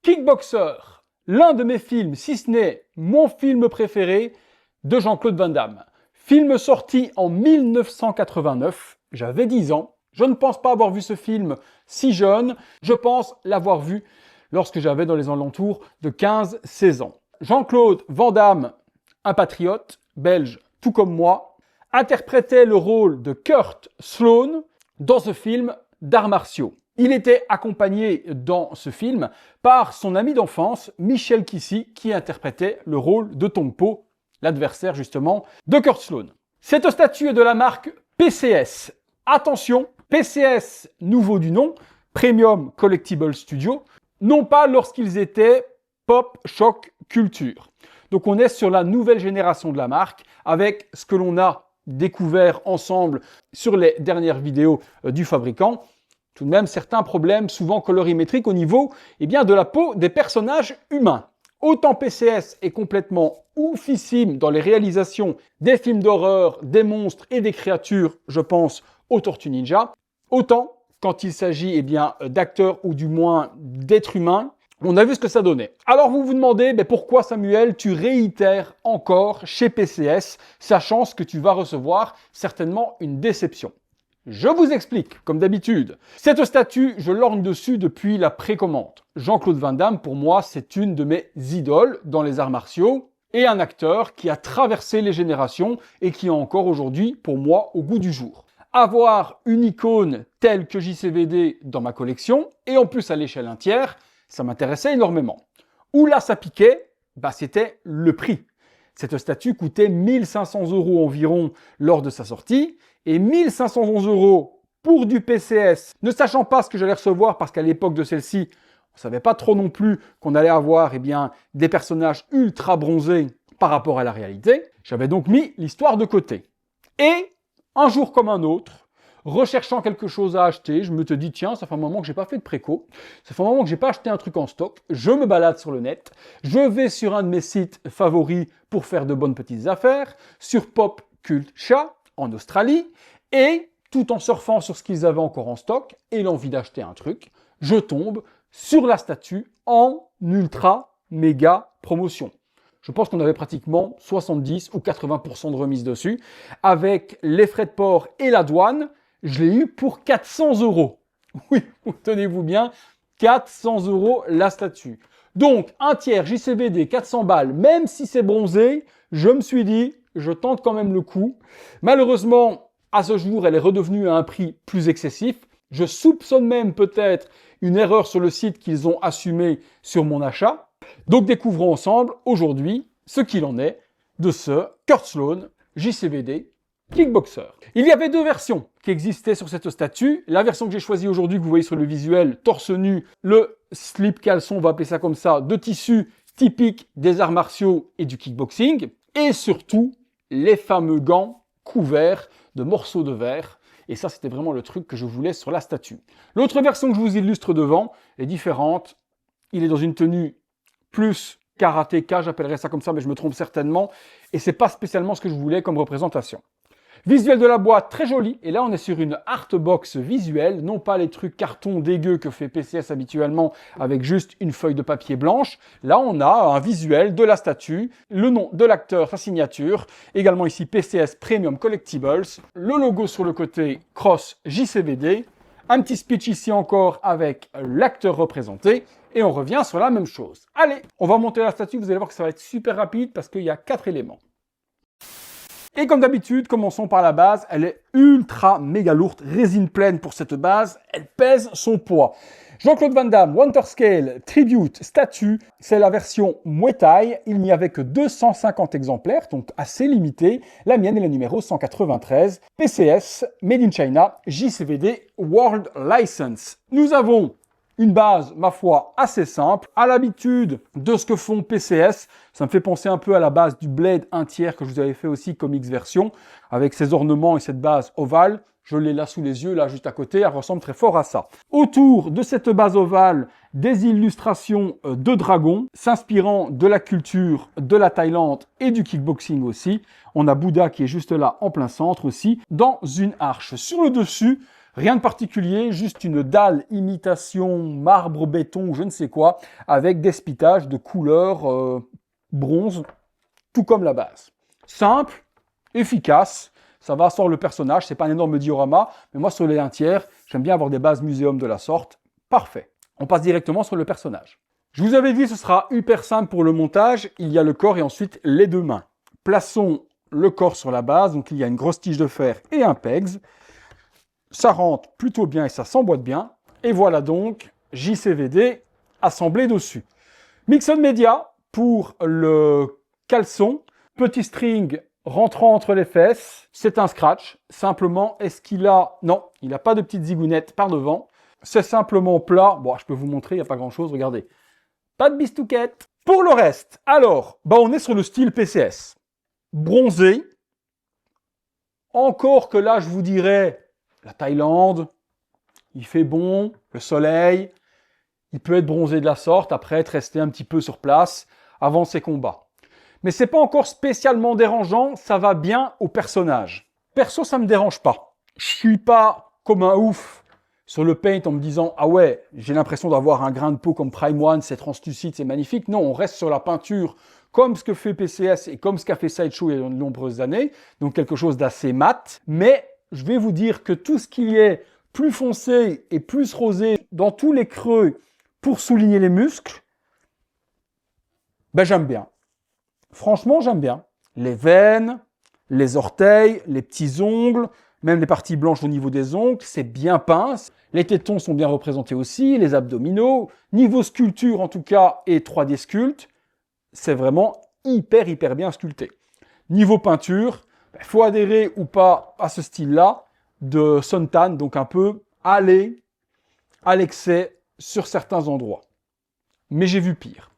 Kickboxer, l'un de mes films, si ce n'est mon film préféré de Jean-Claude Van Damme. Film sorti en 1989, j'avais 10 ans. Je ne pense pas avoir vu ce film si jeune, je pense l'avoir vu lorsque j'avais dans les alentours de 15-16 ans. Jean-Claude Van Damme, un patriote belge tout comme moi, interprétait le rôle de Kurt Sloan dans ce film d'arts martiaux. Il était accompagné dans ce film par son ami d'enfance, Michel Kissy, qui interprétait le rôle de Tong Po, l'adversaire justement de Kurt Sloan. Cette statue est de la marque PCS. Attention, PCS, nouveau du nom, Premium Collectible Studio, non pas lorsqu'ils étaient Pop Shock Culture. Donc on est sur la nouvelle génération de la marque avec ce que l'on a découvert ensemble sur les dernières vidéos du fabricant. Tout de même certains problèmes souvent colorimétriques au niveau de la peau des personnages humains. Autant PCS est complètement oufissime dans les réalisations des films d'horreur, des monstres et des créatures, je pense aux Tortues Ninja, autant quand il s'agit d'acteurs ou du moins d'êtres humains, on a vu ce que ça donnait. Alors vous vous demandez pourquoi Samuel tu réitères encore chez PCS, sachant que tu vas recevoir certainement une déception. Je vous explique, comme d'habitude. Cette statue, je l'orne dessus depuis la précommande. Jean-Claude Van Damme, pour moi, c'est une de mes idoles dans les arts martiaux et un acteur qui a traversé les générations et qui est encore aujourd'hui, pour moi, au goût du jour. Avoir une icône telle que JCVD dans ma collection, et en plus à l'échelle entière, ça m'intéressait énormément. Où là ça piquait, c'était le prix. Cette statue coûtait 1 500 € environ lors de sa sortie, et 1 511 € pour du PCS, ne sachant pas ce que j'allais recevoir, parce qu'à l'époque de celle-ci, on ne savait pas trop non plus qu'on allait avoir des personnages ultra bronzés par rapport à la réalité. J'avais donc mis l'histoire de côté. Et un jour comme un autre, recherchant quelque chose à acheter, je me dis tiens, ça fait un moment que j'ai pas fait de préco, ça fait un moment que j'ai pas acheté un truc en stock, je me balade sur le net, je vais sur un de mes sites favoris pour faire de bonnes petites affaires, sur Pop Cult Chat en Australie, et tout en surfant sur ce qu'ils avaient encore en stock et l'envie d'acheter un truc, je tombe sur la statue en ultra méga promotion. Je pense qu'on avait pratiquement 70 ou 80% de remise dessus. Avec les frais de port et la douane, je l'ai eu pour 400 €. Oui, tenez-vous bien, 400 € la statue. Donc, un tiers JCVD, 400 balles, même si c'est bronzé, je me suis dit, je tente quand même le coup. Malheureusement, à ce jour, elle est redevenue à un prix plus excessif. Je soupçonne même peut-être une erreur sur le site qu'ils ont assumé sur mon achat. Donc découvrons ensemble aujourd'hui ce qu'il en est de ce Kurt Sloan JCVD Kickboxer. Il y avait deux versions qui existaient sur cette statue. La version que j'ai choisie aujourd'hui, que vous voyez sur le visuel, torse nu, le slip caleçon, on va appeler ça comme ça, de tissu typique des arts martiaux et du kickboxing. Et surtout, les fameux gants couverts de morceaux de verre. Et ça, c'était vraiment le truc que je voulais sur la statue. L'autre version que je vous illustre devant est différente. Il est dans une tenue plus karatéka, j'appellerais ça comme ça, mais je me trompe certainement. Et c'est pas spécialement ce que je voulais comme représentation. Visuel de la boîte, très joli. Et là, on est sur une artbox visuelle, non pas les trucs carton dégueu que fait PCS habituellement avec juste une feuille de papier blanche. Là, on a un visuel de la statue, le nom de l'acteur, sa signature. Également ici, PCS Premium Collectibles. Le logo sur le côté Cross JCVD. Un petit speech ici encore avec l'acteur représenté. Et on revient sur la même chose. Allez, on va monter la statue. Vous allez voir que ça va être super rapide parce qu'il y a 4 éléments. Et comme d'habitude, commençons par la base. Elle est ultra méga lourde, résine pleine pour cette base. Elle pèse son poids. Jean-Claude Van Damme, Winter Scale, Tribute, Statue. C'est la version Muay Thai. Il n'y avait que 250 exemplaires, donc assez limité. La mienne est la numéro 193. PCS, Made in China, JCVD, World License. Nous avons une base, ma foi, assez simple. À l'habitude de ce que font PCS, ça me fait penser un peu à la base du Blade 1/3 que je vous avais fait aussi comme X version, avec ses ornements et cette base ovale. Je l'ai là sous les yeux, là juste à côté, elle ressemble très fort à ça. Autour de cette base ovale, des illustrations de dragons, s'inspirant de la culture de la Thaïlande et du kickboxing aussi. On a Bouddha qui est juste là en plein centre aussi, dans une arche. Sur le dessus, Rien de particulier, juste une dalle imitation marbre, béton ou je ne sais quoi, avec des spitages de couleur bronze, tout comme la base. Simple, efficace, ça va sur le personnage, c'est pas un énorme diorama, mais moi sur les 1/3, j'aime bien avoir des bases muséum de la sorte. Parfait. On passe directement sur le personnage. Je vous avais dit, ce sera hyper simple pour le montage. Il y a le corps et ensuite les deux mains. Plaçons le corps sur la base, donc il y a une grosse tige de fer et un pegs. Ça rentre plutôt bien et ça s'emboîte bien. Et voilà donc JCVD assemblé dessus. Mixon Media pour le caleçon. Petit string rentrant entre les fesses. C'est un scratch. Simplement, est-ce qu'il a... Non, il n'a pas de petites zigounettes par devant. C'est simplement plat. Bon, je peux vous montrer, il n'y a pas grand-chose. Regardez. Pas de bistouquette. Pour le reste, alors, on est sur le style PCS. Bronzé. Encore que là, je vous dirais... La Thaïlande, il fait bon, le soleil, il peut être bronzé de la sorte, après être resté un petit peu sur place avant ses combats. Mais c'est pas encore spécialement dérangeant, ça va bien au personnage. Perso, ça me dérange pas. Je suis pas comme un ouf sur le paint en me disant « Ah ouais, j'ai l'impression d'avoir un grain de peau comme Prime One, c'est translucide, c'est magnifique. » Non, on reste sur la peinture comme ce que fait PCS et comme ce qu'a fait Sideshow il y a de nombreuses années, donc quelque chose d'assez mat, mais je vais vous dire que tout ce qui est plus foncé et plus rosé dans tous les creux pour souligner les muscles, j'aime bien. Franchement, j'aime bien. Les veines, les orteils, les petits ongles, même les parties blanches au niveau des ongles, c'est bien peint. Les tétons sont bien représentés aussi, les abdominaux. Niveau sculpture en tout cas et 3D sculpte, c'est vraiment hyper bien sculpté. Niveau peinture, il faut adhérer ou pas à ce style-là de suntan, donc un peu aller à l'excès sur certains endroits. Mais j'ai vu pire.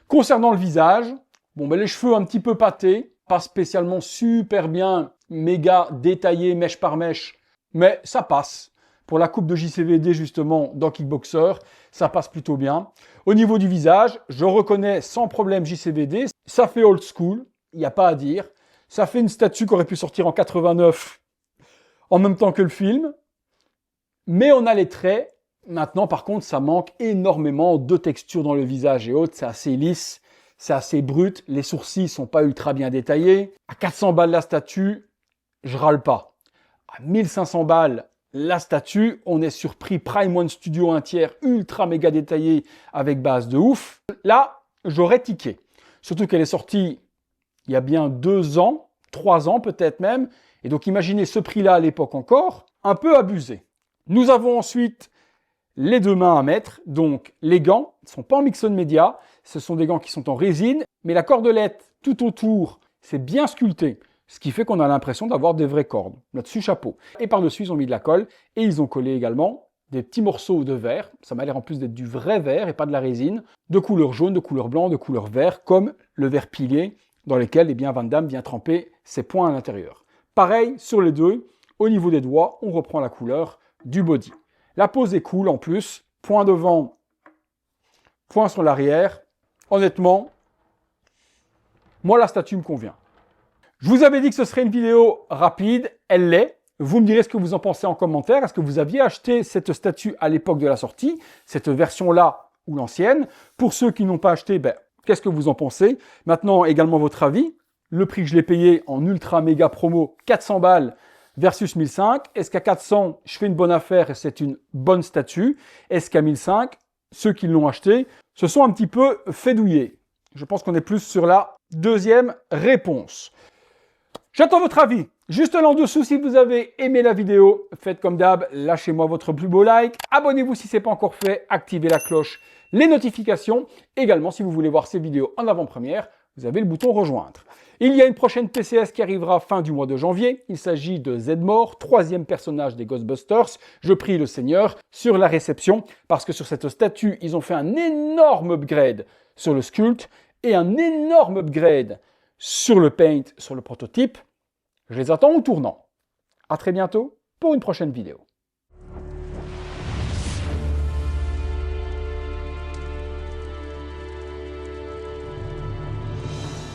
Concernant le visage, les cheveux un petit peu pâtés, pas spécialement super bien, méga détaillés mèche par mèche, mais ça passe. Pour la coupe de JCVD justement dans Kickboxer, ça passe plutôt bien. Au niveau du visage, je reconnais sans problème JCVD, ça fait old school, il n'y a pas à dire. Ça fait une statue qui aurait pu sortir en 89 en même temps que le film. Mais on a les traits. Maintenant, par contre, ça manque énormément de texture dans le visage et autres. C'est assez lisse, c'est assez brut. Les sourcils sont pas ultra bien détaillés. À 400 balles la statue, je râle pas. À 1500 balles la statue, on est sur prix Prime One Studio 1/3 ultra méga détaillé avec base de ouf. Là, j'aurais tiqué. Surtout qu'elle est sortie il y a bien 2 ans, 3 ans peut-être même. Et donc imaginez ce prix-là à l'époque encore, un peu abusé. Nous avons ensuite les deux mains à mettre. Donc les gants ne sont pas en Mixon Media, ce sont des gants qui sont en résine. Mais la cordelette tout autour, c'est bien sculpté. Ce qui fait qu'on a l'impression d'avoir des vraies cordes. Là-dessus, chapeau. Et par-dessus, ils ont mis de la colle. Et ils ont collé également des petits morceaux de verre. Ça m'a l'air en plus d'être du vrai verre et pas de la résine. De couleur jaune, de couleur blanc, de couleur vert, comme le verre pilé dans lequel Van Damme vient tremper ses poings à l'intérieur. Pareil sur les deux, au niveau des doigts, on reprend la couleur du body. La pose est cool en plus, point devant, point sur l'arrière. Honnêtement, moi la statue me convient. Je vous avais dit que ce serait une vidéo rapide, elle l'est. Vous me direz ce que vous en pensez en commentaire. Est-ce que vous aviez acheté cette statue à l'époque de la sortie, cette version-là ou l'ancienne? Pour ceux qui n'ont pas acheté, qu'est-ce que vous en pensez? Maintenant, également votre avis. Le prix que je l'ai payé en ultra méga promo, 400 balles versus 1005. Est-ce qu'à 400, je fais une bonne affaire et c'est une bonne statue? Est-ce qu'à 1005, ceux qui l'ont acheté se sont un petit peu fait douiller? Je pense qu'on est plus sur la deuxième réponse. J'attends votre avis. Juste là en dessous, si vous avez aimé la vidéo, faites comme d'hab, lâchez-moi votre plus beau like. Abonnez-vous si ce n'est pas encore fait, activez la cloche, les notifications. Également, si vous voulez voir ces vidéos en avant-première, vous avez le bouton rejoindre. Il y a une prochaine PCS qui arrivera fin du mois de janvier. Il s'agit de Zedmore, 3e personnage des Ghostbusters. Je prie le Seigneur sur la réception parce que sur cette statue, ils ont fait un énorme upgrade sur le sculpte et un énorme upgrade sur le paint, sur le prototype. Je les attends au tournant. À très bientôt pour une prochaine vidéo.